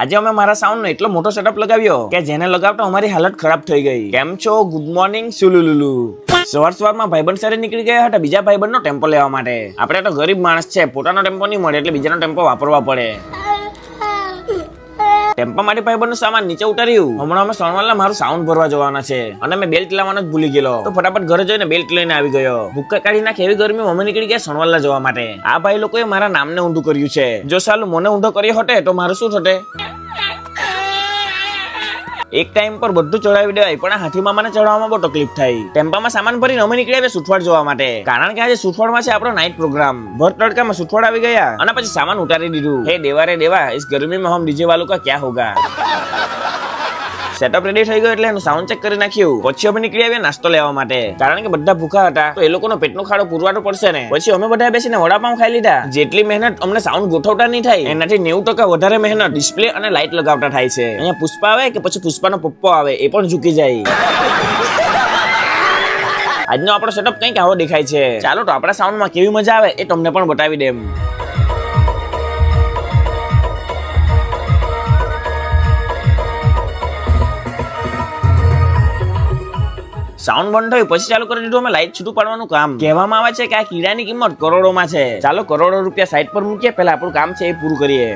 આજે અમે મારા સાઉન્ડ નો એટલો મોટો સેટઅપ લગાવ્યો કે જેને લગાવતા અમારી હાલત ખરાબ થઈ ગઈ. કેમ છો? ગુડ મોર્નિંગ સુલુલુલુ. સવારમાં ભાઈબંધ સાથે નીકળી ગયા હતા બીજા ભાઈબંધનો ટેમ્પો લેવા માટે. આપણે તો ગરીબ માણસ છે, પોતાનો ટેમ્પો નહીં મળે એટલે બીજાનો ટેમ્પો વાપરવા પડે. ટેમ્પા માટે ભાઈબંધનું સામાન નીચે ઉતાર્યું. હમણાં અમે સોનવાલના મારું સાઉન્ડ ભરવા જવાના છે અને મેં બેલ્ટ લાવવાનો જ ભૂલી ગયેલો, તો ફટાફટ ઘરે જઈને બેલ્ટ લઈને આવી ગયો. ભૂક્કા કાઢી નાખે એવી ગરમી મમ્મી નીકળી ગયા સોનવાલના જવા માટે. આ ભાઈ લોકોએ મારા નામને ઊંધું કર્યું છે. જો સાલું મને ઊંધો કર્યો હોતે તો મારું શું થતે? એક ટાઈમ પર બધું ચડાવી દેવાય પણ આ હાથી મામાને ચડાવવામાં બહુ તકલીફ થઈ. ટેમ્પામાં સામાન ભરીને અમે નીકળ્યા સુઠવાડ જોવા માટે, કારણ કે આજે સુઠવાડમાં છે આપણો નાઇટ પ્રોગ્રામ. ભર તડકામાં સુઠવાડ આવી ગયા અને પછી સામાન ઉતારી દીધું. હે દેવા રે દેવા, ઇસ ગરમી में हम डीजे वालों का क्या होगा. સેટઅપ રેડી થઈ ગયો એટલે એનું સાઉન્ડ ચેક કરી નાખ્યું. પછી અમે નીકળી આવ્યા નાસ્તો લેવા માટે, કારણ કે બધા ભૂખા હતા તો એ લોકોનો પેટનો ખાડો પૂરવાનો પડશે ને. પછી અમે બધા બેસીને વડાપાઉં ખાઈ લીધા. જેટલી મહેનત અમને સાઉન્ડ ગોઠવતા નહીં થાય એનાથી 90% વધારે મહેનત ડિસ્પ્લે અને લાઇટ લગાવતા થાય છે. અહીંયા પુષ્પા આવે કે પછી પુષ્પાનો પપ્પો આવે એ પણ ઝૂકી જાય. આજનો આપણો સેટઅપ કંઈક આવો દેખાય છે. ચાલો તો આપણા સાઉન્ડમાં કેવી મજા આવે એ તમને પણ બતાવી દેમ. સાઉન્ડ બંધ થયું પછી ચાલુ કરી દીધું અમે લાઈટ છૂટું પાડવાનું કામ. કહેવામાં આવે છે કે આ કીડાની કિંમત કરોડોમાં છે. ચાલો કરોડો રૂપિયા સાઈડ પર મૂકીએ, પહેલા આપણું કામ છે એ પૂરું કરીએ.